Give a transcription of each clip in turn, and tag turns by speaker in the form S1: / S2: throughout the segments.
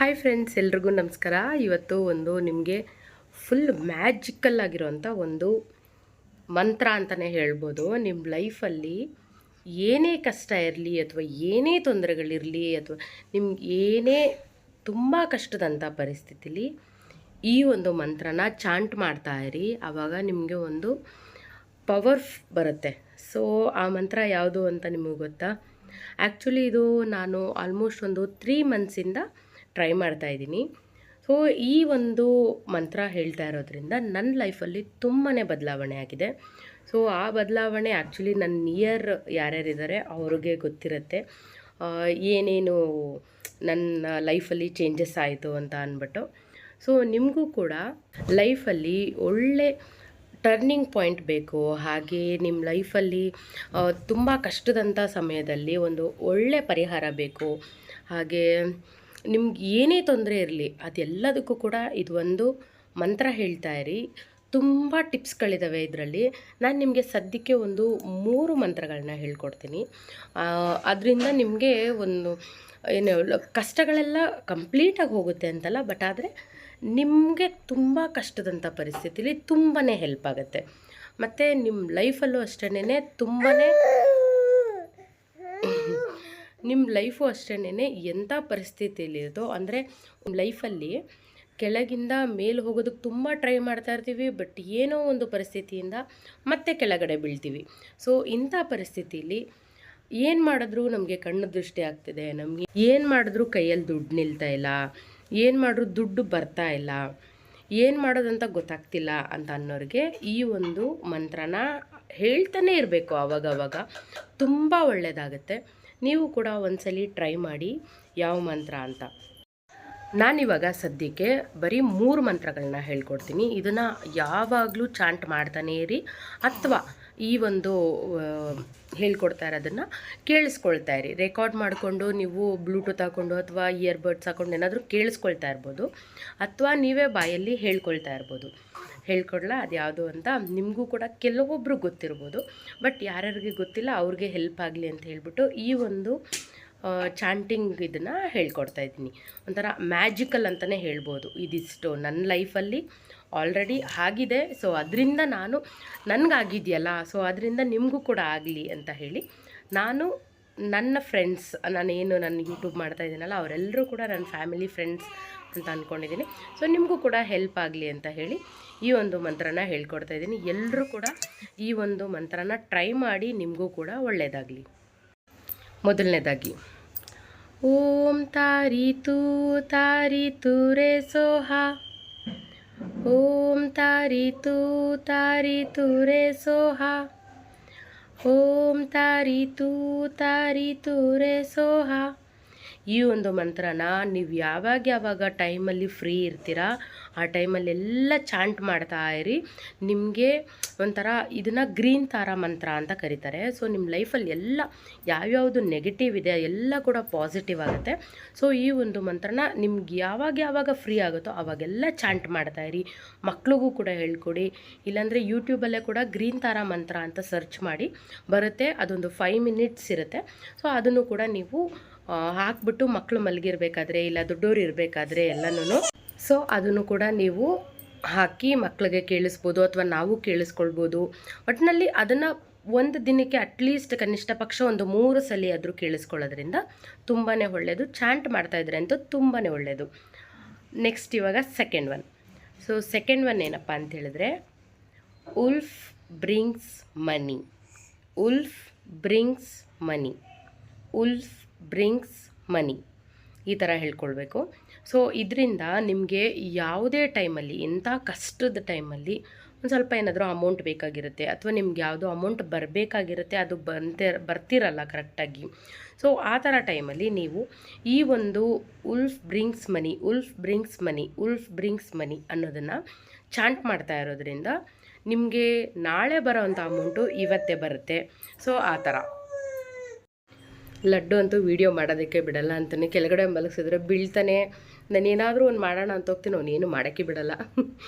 S1: Hi friends, ಎಲ್ರಿಗೂ ನಮಸ್ಕಾರ. ಇವತ್ತು ನಿಮಗೆ ಫುಲ್ ಮ್ಯಾಜಿಕಲ್ ಆಗಿರೋಂಥ ಒಂದು ಮಂತ್ರ ಅಂತಲೇ ಹೇಳ್ಬೋದು. ನಿಮ್ಮ ಲೈಫಲ್ಲಿ ಏನೇ ಕಷ್ಟ ಇರಲಿ ಅಥವಾ ಏನೇ ತೊಂದರೆಗಳಿರಲಿ ಅಥವಾ ನಿಮ್ಗೆ ಏನೇ ತುಂಬ ಕಷ್ಟದಂಥ ಪರಿಸ್ಥಿತಿಲಿ ಈ ಒಂದು ಮಂತ್ರನ ಚಾಂಟ್ ಮಾಡ್ತಾ ಇರಿ. ಆವಾಗ ನಿಮಗೆ ಒಂದು ಪವರ್ ಬರುತ್ತೆ. ಸೊ ಆ ಮಂತ್ರ ಯಾವುದು ಅಂತ ನಿಮಗೆ ಗೊತ್ತಾ? ಆ್ಯಕ್ಚುಲಿ ಇದು ನಾನು ಆಲ್ಮೋಸ್ಟ್ ಒಂದು 3 ಮಂತ್ಸಿಂದ ಟ್ರೈ ಮಾಡ್ತಾಯಿದ್ದೀನಿ. ಸೊ ಈ ಒಂದು ಮಂತ್ರ ಹೇಳ್ತಾ ಇರೋದ್ರಿಂದ ನನ್ನ ಲೈಫಲ್ಲಿ ತುಂಬಾ ಬದಲಾವಣೆ ಆಗಿದೆ. ಸೊ ಆ ಬದಲಾವಣೆ ಆ್ಯಕ್ಚುಲಿ ನನ್ನ ನಿಯರ್ ಯಾರ್ಯಾರಿದ್ದಾರೆ ಅವ್ರಿಗೆ ಗೊತ್ತಿರುತ್ತೆ ಏನೇನು ನನ್ನ ಲೈಫಲ್ಲಿ ಚೇಂಜಸ್ ಆಯಿತು ಅಂತ ಅಂದ್ಬಿಟ್ಟು. ಸೊ ನಿಮಗೂ ಕೂಡ ಲೈಫಲ್ಲಿ ಒಳ್ಳೆ ಟರ್ನಿಂಗ್ ಪಾಯಿಂಟ್ ಬೇಕು, ಹಾಗೆ ನಿಮ್ಮ ಲೈಫಲ್ಲಿ ತುಂಬ ಕಷ್ಟದಂಥ ಸಮಯದಲ್ಲಿ ಒಂದು ಒಳ್ಳೆ ಪರಿಹಾರ ಬೇಕು, ಹಾಗೆ ನಿಮ್ಗೆ ಏನೇ ತೊಂದರೆ ಇರಲಿ ಅದೆಲ್ಲದಕ್ಕೂ ಕೂಡ ಇದು ಒಂದು ಮಂತ್ರ ಹೇಳ್ತಾ ಇರಿ. ತುಂಬ ಟಿಪ್ಸ್ಗಳಿದ್ದಾವೆ ಇದರಲ್ಲಿ. ನಾನು ನಿಮಗೆ ಸದ್ಯಕ್ಕೆ ಒಂದು 3 ಮಂತ್ರಗಳನ್ನ ಹೇಳ್ಕೊಡ್ತೀನಿ. ಅದರಿಂದ ನಿಮಗೆ ಒಂದು ಏನು ಕಷ್ಟಗಳೆಲ್ಲ ಕಂಪ್ಲೀಟಾಗಿ ಹೋಗುತ್ತೆ ಅಂತಲ್ಲ, ಬಟ್ ಆದರೆ ನಿಮಗೆ ತುಂಬ ಕಷ್ಟದಂಥ ಪರಿಸ್ಥಿತಿಲಿ ತುಂಬಾ ಹೆಲ್ಪ್ ಆಗುತ್ತೆ. ಮತ್ತು ನಿಮ್ಮ ಲೈಫಲ್ಲೂ ಅಷ್ಟೇ ನಿಮ್ಮ ಲೈಫು ಅಷ್ಟೇ ಎಂಥ ಪರಿಸ್ಥಿತಿಯಲ್ಲಿರೋದು ಅಂದರೆ ಲೈಫಲ್ಲಿ ಕೆಳಗಿಂದ ಮೇಲೆ ಹೋಗೋದಕ್ಕೆ ತುಂಬ ಟ್ರೈ ಮಾಡ್ತಾ ಇರ್ತೀವಿ, ಬಟ್ ಏನೋ ಒಂದು ಪರಿಸ್ಥಿತಿಯಿಂದ ಮತ್ತೆ ಕೆಳಗಡೆ ಬೀಳ್ತೀವಿ. ಸೊ ಇಂಥ ಪರಿಸ್ಥಿತಿಲಿ ಏನು ಮಾಡಿದ್ರೂ ನಮಗೆ ಕಣ್ಣು ದೃಷ್ಟಿ ಆಗ್ತಿದೆ, ನಮಗೆ ಏನು ಮಾಡಿದ್ರೂ ಕೈಯಲ್ಲಿ ದುಡ್ಡು ನಿಲ್ತಾ ಇಲ್ಲ, ಏನು ಮಾಡಿದ್ರೂ ದುಡ್ಡು ಬರ್ತಾ ಇಲ್ಲ, ಏನು ಮಾಡೋದಂತ ಗೊತ್ತಾಗ್ತಿಲ್ಲ ಅಂತ ಅನ್ನೋರಿಗೆ ಈ ಒಂದು ಮಂತ್ರನ ಹೇಳ್ತಾನೆ ಇರಬೇಕು. ಆವಾಗವಾಗ ತುಂಬ ಒಳ್ಳೆಯದಾಗುತ್ತೆ. ನೀವು ಕೂಡ ಒಂದ್ಸಲಿ ಟ್ರೈ ಮಾಡಿ ಯಾವ ಮಂತ್ರ ಅಂತ. ನಾನಿವಾಗ ಸದ್ಯಕ್ಕೆ ಬರೀ 3 ಮಂತ್ರಗಳನ್ನ ಹೇಳ್ಕೊಡ್ತೀನಿ. ಇದನ್ನು ಯಾವಾಗಲೂ ಚಾಂಟ್ ಮಾಡ್ತಾನೇ ಇರಿ, ಅಥವಾ ಈ ಒಂದು ಹೇಳ್ಕೊಡ್ತಾ ಇರೋದನ್ನು ಕೇಳಿಸ್ಕೊಳ್ತಾ ಇರಿ. ರೆಕಾರ್ಡ್ ಮಾಡಿಕೊಂಡು ನೀವು ಬ್ಲೂಟೂತ್ ಹಾಕ್ಕೊಂಡು ಅಥವಾ ಇಯರ್ಬಡ್ಸ್ ಹಾಕ್ಕೊಂಡು ಏನಾದರೂ ಕೇಳಿಸ್ಕೊಳ್ತಾ ಇರ್ಬೋದು, ಅಥವಾ ನೀವೇ ಬಾಯಲ್ಲಿ ಹೇಳ್ಕೊಳ್ತಾ ಇರ್ಬೋದು. ಹೇಳ್ಕೊಡ್ಲಾ ಅದು ಯಾವುದು ಅಂತ ನಿಮಗೂ ಕೂಡ ಕೆಲವೊಬ್ಬರು ಗೊತ್ತಿರ್ಬೋದು, ಬಟ್ ಯಾರ್ಯಾರಿಗೆ ಗೊತ್ತಿಲ್ಲ ಅವ್ರಿಗೆ ಹೆಲ್ಪ್ ಆಗಲಿ ಅಂತ ಹೇಳ್ಬಿಟ್ಟು ಈ ಒಂದು ಚಾಂಟಿಂಗ್ ಇದನ್ನು ಹೇಳ್ಕೊಡ್ತಾ ಇದ್ದೀನಿ. ಒಂಥರ ಮ್ಯಾಜಿಕಲ್ ಅಂತಲೇ ಹೇಳ್ಬೋದು. ಇದಿಷ್ಟು ನನ್ನ ಲೈಫಲ್ಲಿ ಆಲ್ರೆಡಿ ಆಗಿದೆ. ಸೊ ಅದರಿಂದ ನನಗಾಗಿದೆಯಲ್ಲ, ಸೊ ಅದರಿಂದ ನಿಮಗೂ ಕೂಡ ಆಗಲಿ ಅಂತ ಹೇಳಿ ನಾನು ನನ್ನ ಫ್ರೆಂಡ್ಸ್, ನಾನು ಯೂಟ್ಯೂಬ್ ಮಾಡ್ತಾ ಇದ್ದೀನಲ್ಲ ಅವರೆಲ್ಲರೂ ಕೂಡ ನನ್ನ ಫ್ಯಾಮಿಲಿ ಫ್ರೆಂಡ್ಸ್ ಅಂತ ಅಂದ್ಕೊಂಡಿದ್ದೀನಿ. ಸೊ ನಿಮಗೂ ಕೂಡ ಹೆಲ್ಪ್ ಆಗಲಿ ಅಂತ ಹೇಳಿ ಈ ಒಂದು ಮಂತ್ರನ ಹೇಳ್ಕೊಡ್ತಾ ಇದ್ದೀನಿ. ಎಲ್ಲರೂ ಕೂಡ ಈ ಒಂದು ಮಂತ್ರನ ಟ್ರೈ ಮಾಡಿ, ನಿಮಗೂ ಕೂಡ ಒಳ್ಳೆಯದಾಗಲಿ. ಮೊದಲನೇದಾಗಿ ಓಂ ತಾರಿತು ತಾರಿತು ರೇ ಸೋಹಾ, ಓಂ ತಾರಿತು ತಾರಿತು ರೇ ಸೋಹಾ, ಓಂ ತಾರಿತು ತಾರಿತು ರೇ ಸೋಹಾ. ಈ ಒಂದು ಮಂತ್ರನ ನೀವು ಯಾವಾಗ ಟೈಮಲ್ಲಿ ಫ್ರೀ ಇರ್ತೀರಾ ಆ ಟೈಮಲ್ಲೆಲ್ಲ ಚಾಂಟ್ ಮಾಡ್ತಾ ಇರಿ. ನಿಮಗೆ ಒಂಥರ ಇದನ್ನು ಗ್ರೀನ್ ತಾರಾ ಮಂತ್ರ ಅಂತ ಕರೀತಾರೆ. ಸೊ ನಿಮ್ಮ ಲೈಫಲ್ಲಿ ಎಲ್ಲ ಯಾವ್ಯಾವುದು ನೆಗೆಟಿವ್ ಇದೆ ಎಲ್ಲ ಕೂಡ ಪಾಸಿಟಿವ್ ಆಗುತ್ತೆ. ಸೊ ಈ ಒಂದು ಮಂತ್ರನ ನಿಮ್ಗೆ ಯಾವಾಗ ಫ್ರೀ ಆಗುತ್ತೋ ಆವಾಗೆಲ್ಲ ಚಾಂಟ್ ಮಾಡ್ತಾ ಇರಿ. ಮಕ್ಳಿಗೂ ಕೂಡ ಹೇಳ್ಕೊಡಿ, ಇಲ್ಲಾಂದರೆ ಯೂಟ್ಯೂಬಲ್ಲೇ ಕೂಡ ಗ್ರೀನ್ ತಾರಾ ಮಂತ್ರ ಅಂತ ಸರ್ಚ್ ಮಾಡಿ ಬರುತ್ತೆ. ಅದೊಂದು 5 ಮಿನಿಟ್ಸ್ ಇರುತ್ತೆ. ಸೊ ಅದನ್ನು ಕೂಡ ನೀವು ಹಾಕ್ಬಿಟ್ಟು ಮಕ್ಕಳು ಮಲಗಿರ್ಬೇಕಾದ್ರೆ ಇಲ್ಲ ದೊಡ್ಡೋರು ಇರಬೇಕಾದ್ರೆ ಎಲ್ಲನೂ ಸೊ ಅದನ್ನು ಕೂಡ ನೀವು ಹಾಕಿ ಮಕ್ಕಳಿಗೆ ಕೇಳಿಸ್ಬೋದು, ಅಥವಾ ನಾವು ಕೇಳಿಸ್ಕೊಳ್ಬೋದು. ಒಟ್ಟಿನಲ್ಲಿ ಅದನ್ನು ಒಂದು ದಿನಕ್ಕೆ ಅಟ್ಲೀಸ್ಟ್ ಕನಿಷ್ಠ ಪಕ್ಷ ಒಂದು 3 ಸಲ ಆದರೂ ಕೇಳಿಸ್ಕೊಳ್ಳೋದ್ರಿಂದ ತುಂಬಾ ಒಳ್ಳೆಯದು. ಚಾಂಟ್ ಮಾಡ್ತಾಯಿದ್ರೆ ಅಂತೂ ತುಂಬಾ ಒಳ್ಳೆಯದು. ನೆಕ್ಸ್ಟ್ ಇವಾಗ second one. So second one ಏನಪ್ಪ ಅಂತ ಹೇಳಿದ್ರೆ ಉಲ್ಫ್ ಬ್ರಿಂಗ್ಸ್ ಮನಿ, ಉಲ್ಫ್ ಬ್ರಿಂಗ್ಸ್ ಮನಿ, ಉಲ್ಫ್ ಬ್ರಿಂಗ್ಸ್ ಮನಿ, ಈ ಥರ ಹೇಳ್ಕೊಳ್ಬೇಕು. ಸೊ ಇದರಿಂದ ನಿಮಗೆ ಯಾವುದೇ ಟೈಮಲ್ಲಿ, ಎಂಥ ಕಷ್ಟದ ಟೈಮಲ್ಲಿ ಒಂದು ಸ್ವಲ್ಪ ಏನಾದರೂ ಅಮೌಂಟ್ ಬೇಕಾಗಿರುತ್ತೆ, ಅಥವಾ ನಿಮ್ಗೆ ಯಾವುದೋ ಅಮೌಂಟ್ ಬರಬೇಕಾಗಿರುತ್ತೆ, ಅದು ಬರ್ತಿರಲ್ಲ ಕರೆಕ್ಟಾಗಿ. ಸೊ ಆ ಥರ ಟೈಮಲ್ಲಿ ನೀವು ಈ ಒಂದು ಉಲ್ಫ್ ಬ್ರಿಂಗ್ಸ್ ಮನಿ, ಉಲ್ಫ್ ಬ್ರಿಂಗ್ಸ್ ಮನಿ, ಉಲ್ಫ್ ಬ್ರಿಂಗ್ಸ್ ಮನಿ ಅನ್ನೋದನ್ನು ಚಾಂಟ್ ಮಾಡ್ತಾ ಇರೋದ್ರಿಂದ ನಿಮಗೆ ನಾಳೆ ಬರೋವಂಥ ಅಮೌಂಟು ಇವತ್ತೇ ಬರುತ್ತೆ. ಸೊ ಆ ಥರ. ಲಡ್ಡು ಅಂತೂ ವೀಡಿಯೋ ಮಾಡೋದಕ್ಕೆ ಬಿಡಲ್ಲ ಅಂತಲೇ, ಕೆಳಗಡೆ ಮಲಗಿಸಿದ್ರೆ ಬೀಳ್ತಾನೆ. ನಾನೇನಾದರೂ ಒಂದು ಮಾಡೋಣ ಅಂತ ಹೋಗ್ತೀನಿ, ಅವನೇನು ಮಾಡೋಕ್ಕೆ ಬಿಡಲ್ಲ.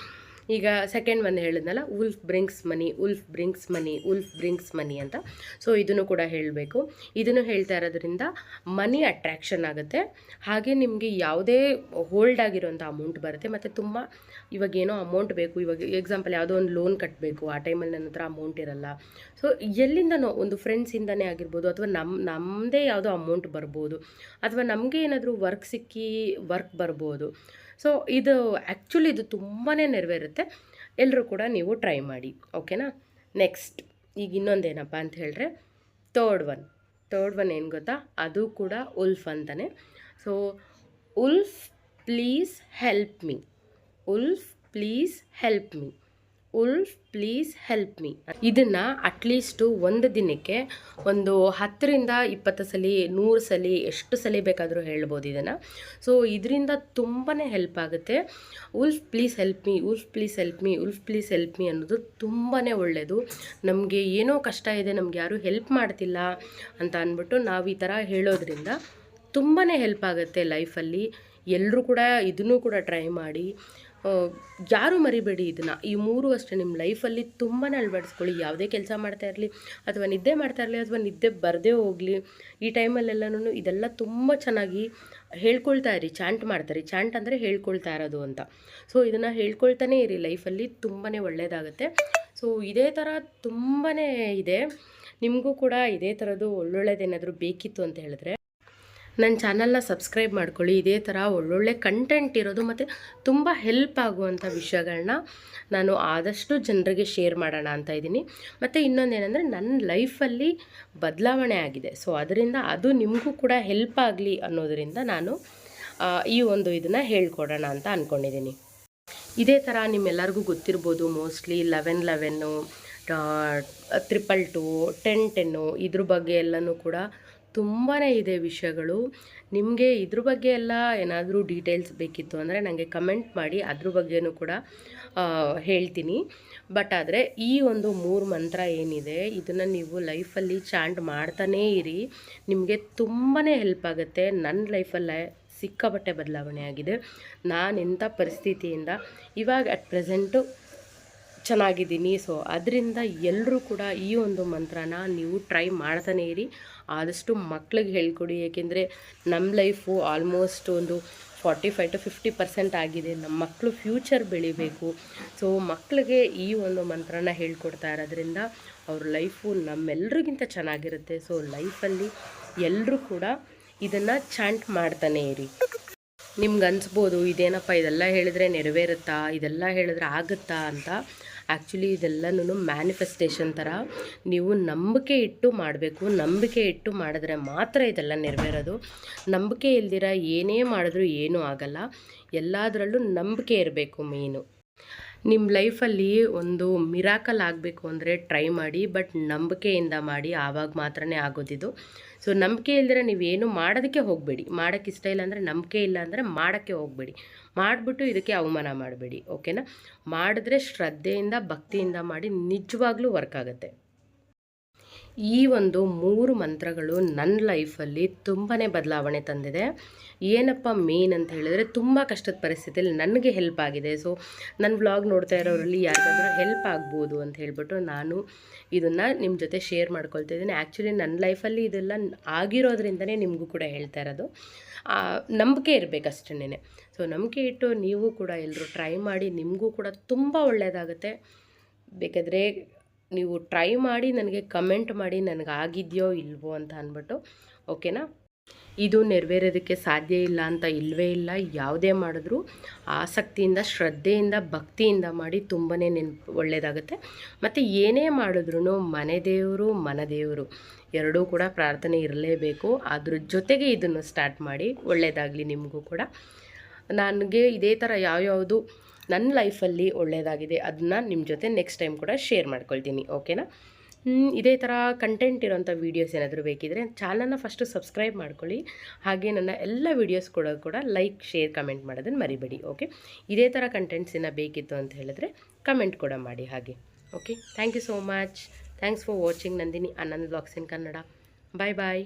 S1: ಈಗ ಸೆಕೆಂಡ್ ಒಂದು ಹೇಳಿದ್ನಲ್ಲ, ಉಲ್ಫ್ ಬ್ರಿಂಗ್ಸ್ ಮನಿ, ಉಲ್ಫ್ ಬ್ರಿಂಗ್ಸ್ ಮನಿ, ಉಲ್ಫ್ ಬ್ರಿಂಗ್ಸ್ ಮನಿ ಅಂತ. ಸೊ ಇದನ್ನು ಕೂಡ ಹೇಳಬೇಕು. ಇದನ್ನು ಹೇಳ್ತಾ ಇರೋದ್ರಿಂದ ಮನಿ ಅಟ್ರ್ಯಾಕ್ಷನ್ ಆಗುತ್ತೆ. ಹಾಗೆ ನಿಮಗೆ ಯಾವುದೇ ಹೋಲ್ಡ್ ಆಗಿರೋಂಥ ಅಮೌಂಟ್ ಬರುತ್ತೆ. ಮತ್ತು ತುಂಬ ಇವಾಗ ಏನೋ ಅಮೌಂಟ್ ಬೇಕು, ಇವಾಗ ಎಕ್ಸಾಂಪಲ್ ಯಾವುದೋ ಒಂದು ಲೋನ್ ಕಟ್ಟಬೇಕು, ಆ ಟೈಮಲ್ಲಿ ನನ್ನ ಹತ್ರ ಅಮೌಂಟ್ ಇರಲ್ಲ. ಸೊ ಎಲ್ಲಿಂದನೋ ಒಂದು ಫ್ರೆಂಡ್ಸಿಂದನೇ ಆಗಿರ್ಬೋದು, ಅಥವಾ ನಮ್ಮದೇ ಯಾವುದೋ ಅಮೌಂಟ್ ಬರ್ಬೋದು, ಅಥವಾ ನಮಗೆ ಏನಾದರೂ ವರ್ಕ್ ಬರ್ಬೋದು. ಸೊ ಇದು ಆ್ಯಕ್ಚುಲಿ ಇದು ತುಂಬಾ ನೆರವೇರುತ್ತೆ. ಎಲ್ಲರೂ ಕೂಡ ನೀವು ಟ್ರೈ ಮಾಡಿ, ಓಕೆನಾ. ನೆಕ್ಸ್ಟ್ ಈಗ ಇನ್ನೊಂದೇನಪ್ಪ ಅಂತ ಹೇಳಿದ್ರೆ ಥರ್ಡ್ ಒನ್ ಏನು ಗೊತ್ತಾ, ಅದು ಕೂಡ ಉಲ್ಫ್ ಅಂತಲೇ. So wolf please help me, wolf please help me, wolf please help me. ಇದನ್ನು ಅಟ್ಲೀಸ್ಟು ಒಂದು ದಿನಕ್ಕೆ ಒಂದು 10-20 ಸಲ, 100 ಸಲ, ಎಷ್ಟು ಸಲ ಬೇಕಾದರೂ ಹೇಳ್ಬೋದು ಇದನ್ನು. ಸೊ ಇದರಿಂದ ತುಂಬಾ ಹೆಲ್ಪ್ ಆಗುತ್ತೆ. Wolf please help me, wolf please help me, wolf please help me ಅನ್ನೋದು ತುಂಬಾ ಒಳ್ಳೆಯದು. ನಮಗೆ ಏನೋ ಕಷ್ಟ ಇದೆ, ನಮ್ಗೆ ಯಾರೂ ಹೆಲ್ಪ್ ಮಾಡ್ತಿಲ್ಲ ಅಂತ ಅಂದ್ಬಿಟ್ಟು ನಾವು ಈ ಥರ ಹೇಳೋದ್ರಿಂದ ತುಂಬಾ ಹೆಲ್ಪ್ ಆಗುತ್ತೆ ಲೈಫಲ್ಲಿ. ಎಲ್ಲರೂ ಕೂಡ ಇದನ್ನು ಕೂಡ ಟ್ರೈ ಮಾಡಿ. ಯಾರೂ ಮರಿಬೇಡಿ ಇದನ್ನು. ಈ 3 ಅಷ್ಟೇ ನಿಮ್ಮ ಲೈಫಲ್ಲಿ ತುಂಬಾ ಅಳವಡಿಸ್ಕೊಳ್ಳಿ. ಯಾವುದೇ ಕೆಲಸ ಮಾಡ್ತಾ ಇರಲಿ, ಅಥವಾ ನಿದ್ದೆ ಮಾಡ್ತಾ ಇರಲಿ, ಅಥವಾ ನಿದ್ದೆ ಬರದೇ ಹೋಗಲಿ, ಈ ಟೈಮಲ್ಲೆಲ್ಲನೂ ಇದೆಲ್ಲ ತುಂಬ ಚೆನ್ನಾಗಿ ಹೇಳ್ಕೊಳ್ತಾ ಇರಿ. ಚಾಂಟ್ ಮಾಡ್ತಾರೆ, ಚಾಂಟ್ ಅಂದರೆ ಹೇಳ್ಕೊಳ್ತಾ ಇರೋದು ಅಂತ. ಸೊ ಇದನ್ನು ಹೇಳ್ಕೊಳ್ತಾನೇ ಇರಿ, ಲೈಫಲ್ಲಿ ತುಂಬಾ ಒಳ್ಳೆಯದಾಗುತ್ತೆ. ಸೊ ಇದೇ ಥರ ತುಂಬಾ ಇದೆ. ನಿಮಗೂ ಕೂಡ ಇದೇ ಥರದ್ದು ಒಳ್ಳೊಳ್ಳೆದೇನಾದರೂ ಬೇಕಿತ್ತು ಅಂತ ಹೇಳಿದ್ರೆ ನನ್ನ ಚಾನಲ್ನ ಸಬ್ಸ್ಕ್ರೈಬ್ ಮಾಡ್ಕೊಳ್ಳಿ. ಇದೇ ಥರ ಒಳ್ಳೊಳ್ಳೆ ಕಂಟೆಂಟ್ ಇರೋದು ಮತ್ತು ತುಂಬ ಹೆಲ್ಪ್ ಆಗುವಂಥ ವಿಷಯಗಳನ್ನ ನಾನು ಆದಷ್ಟು ಜನರಿಗೆ ಶೇರ್ ಮಾಡೋಣ ಅಂತ ಇದ್ದೀನಿ. ಮತ್ತು ಇನ್ನೊಂದೇನೆಂದರೆ ನನ್ನ ಲೈಫಲ್ಲಿ ಬದಲಾವಣೆ ಆಗಿದೆ. ಸೊ ಅದರಿಂದ ಅದು ನಿಮಗೂ ಕೂಡ ಹೆಲ್ಪ್ ಆಗಲಿ ಅನ್ನೋದರಿಂದ ನಾನು ಈ ಒಂದು ಇದನ್ನು ಹೇಳ್ಕೊಡೋಣ ಅಂತ ಅಂದ್ಕೊಂಡಿದ್ದೀನಿ. ಇದೇ ಥರ ನಿಮ್ಮೆಲ್ಲರಿಗೂ ಗೊತ್ತಿರ್ಬೋದು, ಮೋಸ್ಟ್ಲಿ 1111, 222, 1010 ಇದ್ರ ಬಗ್ಗೆ ಎಲ್ಲನೂ ಕೂಡ ತುಂಬಾ ಇದೆ ವಿಷಯಗಳು. ನಿಮಗೆ ಇದ್ರ ಬಗ್ಗೆ ಎಲ್ಲ ಏನಾದರೂ ಡೀಟೇಲ್ಸ್ ಬೇಕಿತ್ತು ಅಂದರೆ ನನಗೆ ಕಮೆಂಟ್ ಮಾಡಿ, ಅದ್ರ ಬಗ್ಗೆನೂ ಕೂಡ ಹೇಳ್ತೀನಿ. ಬಟ್ ಆದರೆ ಈ ಒಂದು 3 ಮಂತ್ರ ಏನಿದೆ ಇದನ್ನು ನೀವು ಲೈಫಲ್ಲಿ ಚಾಂಟ್ ಮಾಡ್ತಾನೇ ಇರಿ, ನಿಮಗೆ ತುಂಬಾ ಹೆಲ್ಪ್ ಆಗುತ್ತೆ. ನನ್ನ ಲೈಫಲ್ಲೇ ಸಿಕ್ಕಾಪಟ್ಟೆ ಬದಲಾವಣೆ ಆಗಿದೆ. ನಾನು ಎಂಥ ಪರಿಸ್ಥಿತಿಯಿಂದ ಇವಾಗ ಅಟ್ ಪ್ರೆಸೆಂಟು ಚೆನ್ನಾಗಿದ್ದೀನಿ. ಸೊ ಅದರಿಂದ ಎಲ್ಲರೂ ಕೂಡ ಈ ಒಂದು ಮಂತ್ರನ ನೀವು ಟ್ರೈ ಮಾಡ್ತಾನೇ ಇರಿ. ಆದಷ್ಟು ಮಕ್ಳಿಗೆ ಹೇಳ್ಕೊಡಿ. ಏಕೆಂದರೆ ನಮ್ಮ ಲೈಫು ಆಲ್ಮೋಸ್ಟ್ ಒಂದು 45-50% ಆಗಿದೆ. ನಮ್ಮ ಮಕ್ಕಳು ಫ್ಯೂಚರ್ ಬೆಳಿಬೇಕು. ಸೊ ಮಕ್ಕಳಿಗೆ ಈ ಒಂದು ಮಂತ್ರನ ಹೇಳ್ಕೊಡ್ತಾ ಇರೋದ್ರಿಂದ ಅವ್ರ ಲೈಫು ನಮ್ಮೆಲ್ಲರಿಗಿಂತ ಚೆನ್ನಾಗಿರುತ್ತೆ. ಸೊ ಲೈಫಲ್ಲಿ ಎಲ್ಲರೂ ಕೂಡ ಇದನ್ನು ಚಾಂಟ್ ಮಾಡ್ತಾನೇ ಇರಿ. ನಿಮ್ಗೆ ಅನಿಸ್ಬೋದು ಇದೇನಪ್ಪ ಇದೆಲ್ಲ ಹೇಳಿದ್ರೆ ನೆರವೇರುತ್ತಾ, ಇದೆಲ್ಲ ಹೇಳಿದ್ರೆ ಆಗುತ್ತಾ ಅಂತ. ಆ್ಯಕ್ಚುಲಿ ಇದೆಲ್ಲನೂ ಮ್ಯಾನಿಫೆಸ್ಟೇಷನ್ ಥರ ನೀವು ನಂಬಿಕೆ ಇಟ್ಟು ಮಾಡಬೇಕು. ನಂಬಿಕೆ ಇಟ್ಟು ಮಾಡಿದ್ರೆ ಮಾತ್ರ ಇದೆಲ್ಲ ನೆರವೇರೋದು. ನಂಬಿಕೆ ಇಲ್ದಿರ ಏನೇ ಮಾಡಿದ್ರೂ ಏನೂ ಆಗಲ್ಲ. ಎಲ್ಲದರಲ್ಲೂ ನಂಬಿಕೆ ಇರಬೇಕು ಮೇಯ್ನು. ನಿಮ್ಮ ಲೈಫಲ್ಲಿ ಒಂದು ಮಿರಾಕಲ್ ಆಗಬೇಕು ಅಂದರೆ ಟ್ರೈ ಮಾಡಿ, ಬಟ್ ನಂಬಿಕೆಯಿಂದ ಮಾಡಿ, ಆವಾಗ ಮಾತ್ರನೇ ಆಗೋದಿದು. ಸೊ ನಂಬಿಕೆ ಇಲ್ದಿರ ನೀವೇನು ಮಾಡೋದಕ್ಕೆ ಹೋಗಬೇಡಿ. ಮಾಡೋಕ್ಕೆ ಇಷ್ಟ ಇಲ್ಲ ಅಂದರೆ, ನಂಬಿಕೆ ಇಲ್ಲ ಅಂದರೆ ಮಾಡೋಕ್ಕೆ ಹೋಗಬೇಡಿ. ಮಾಡಿಬಿಟ್ಟು ಇದಕ್ಕೆ ಅವಮಾನ ಮಾಡಬೇಡಿ, ಓಕೆನಾ. ಮಾಡಿದ್ರೆ ಶ್ರದ್ಧೆಯಿಂದ ಭಕ್ತಿಯಿಂದ ಮಾಡಿ, ನಿಜವಾಗ್ಲೂ ವರ್ಕ್ ಆಗುತ್ತೆ. ಈ ಒಂದು 3 ಮಂತ್ರಗಳು ನನ್ನ ಲೈಫಲ್ಲಿ ತುಂಬಾ ಬದಲಾವಣೆ ತಂದಿದೆ. ಏನಪ್ಪ ಮೇನ್ ಅಂತ ಹೇಳಿದ್ರೆ, ತುಂಬ ಕಷ್ಟದ ಪರಿಸ್ಥಿತಿಯಲ್ಲಿ ನನಗೆ ಹೆಲ್ಪ್ ಆಗಿದೆ. ಸೊ ನನ್ನ ವ್ಲಾಗ್ ನೋಡ್ತಾ ಇರೋರಲ್ಲಿ ಯಾರಿಗಾದ್ರೂ ಹೆಲ್ಪ್ ಆಗ್ಬೋದು ಅಂತ ಹೇಳ್ಬಿಟ್ಟು ನಾನು ಇದನ್ನು ನಿಮ್ಮ ಜೊತೆ ಶೇರ್ ಮಾಡ್ಕೊಳ್ತಾ ಇದ್ದೀನಿ. ಆ್ಯಕ್ಚುಲಿ ನನ್ನ ಲೈಫಲ್ಲಿ ಇದೆಲ್ಲ ಆಗಿರೋದ್ರಿಂದನೇ ನಿಮಗೂ ಕೂಡ ಹೇಳ್ತಾ ಇರೋದು. ನಂಬಿಕೆ ಇರಬೇಕಷ್ಟೇನೆ. ಸೊ ನಂಬಿಕೆ ಇಟ್ಟು ನೀವು ಕೂಡ ಎಲ್ಲರೂ ಟ್ರೈ ಮಾಡಿ, ನಿಮಗೂ ಕೂಡ ತುಂಬ ಒಳ್ಳೆಯದಾಗುತ್ತೆ. ಬೇಕಾದರೆ ನೀವು ಟ್ರೈ ಮಾಡಿ ನನಗೆ ಕಮೆಂಟ್ ಮಾಡಿ, ನನಗಾಗಿದೆಯೋ ಇಲ್ವೋ ಅಂತ ಅಂದ್ಬಿಟ್ಟು, ಓಕೆನಾ. ಇದು ನೆರವೇರೋದಕ್ಕೆ ಸಾಧ್ಯ ಇಲ್ಲ ಅಂತ ಇಲ್ಲವೇ ಇಲ್ಲ. ಯಾವುದೇ ಮಾಡಿದ್ರೂ ಆಸಕ್ತಿಯಿಂದ, ಶ್ರದ್ಧೆಯಿಂದ, ಭಕ್ತಿಯಿಂದ ಮಾಡಿ, ತುಂಬಾ ಒಳ್ಳೆಯದಾಗುತ್ತೆ. ಮತ್ತು ಏನೇ ಮಾಡಿದ್ರೂ ಮನೆದೇವರು ಮನದೇವರು ಎರಡೂ ಕೂಡ ಪ್ರಾರ್ಥನೆ ಇರಲೇಬೇಕು. ಅದ್ರ ಜೊತೆಗೆ ಇದನ್ನು ಸ್ಟಾರ್ಟ್ ಮಾಡಿ. ಒಳ್ಳೆಯದಾಗಲಿ ನಿಮಗೂ ಕೂಡ. ನನಗೆ ಇದೇ ಥರ ಯಾವ್ಯಾವುದು ನನ್ನ ಲೈಫಲ್ಲಿ ಒಳ್ಳೆಯದಾಗಿದೆ ಅದನ್ನ ನಿಮ್ಮ ಜೊತೆ ನೆಕ್ಸ್ಟ್ ಟೈಮ್ ಕೂಡ ಶೇರ್ ಮಾಡ್ಕೊಳ್ತೀನಿ, ಓಕೆನಾ. ಇದೇ ಥರ ಕಂಟೆಂಟ್ ಇರೋಂಥ ವೀಡಿಯೋಸ್ ಏನಾದರೂ ಬೇಕಿದ್ದರೆ ಚಾನಲ್ನ ಫಸ್ಟು ಸಬ್ಸ್ಕ್ರೈಬ್ ಮಾಡ್ಕೊಳ್ಳಿ. ಹಾಗೆ ನನ್ನ ಎಲ್ಲ ವೀಡಿಯೋಸ್ ಕೂಡ ಲೈಕ್, ಶೇರ್, ಕಮೆಂಟ್ ಮಾಡೋದನ್ನು ಮರಿಬೇಡಿ, ಓಕೆ. ಇದೇ ಥರ ಕಂಟೆಂಟ್ಸ್ ಏನೋ ಬೇಕಿತ್ತು ಅಂತ ಹೇಳಿದ್ರೆ ಕಮೆಂಟ್ ಕೂಡ ಮಾಡಿ ಹಾಗೆ, okay. Thank you so much. Thanks for watching Nandini Anand vlogs in Kannada. Bye bye.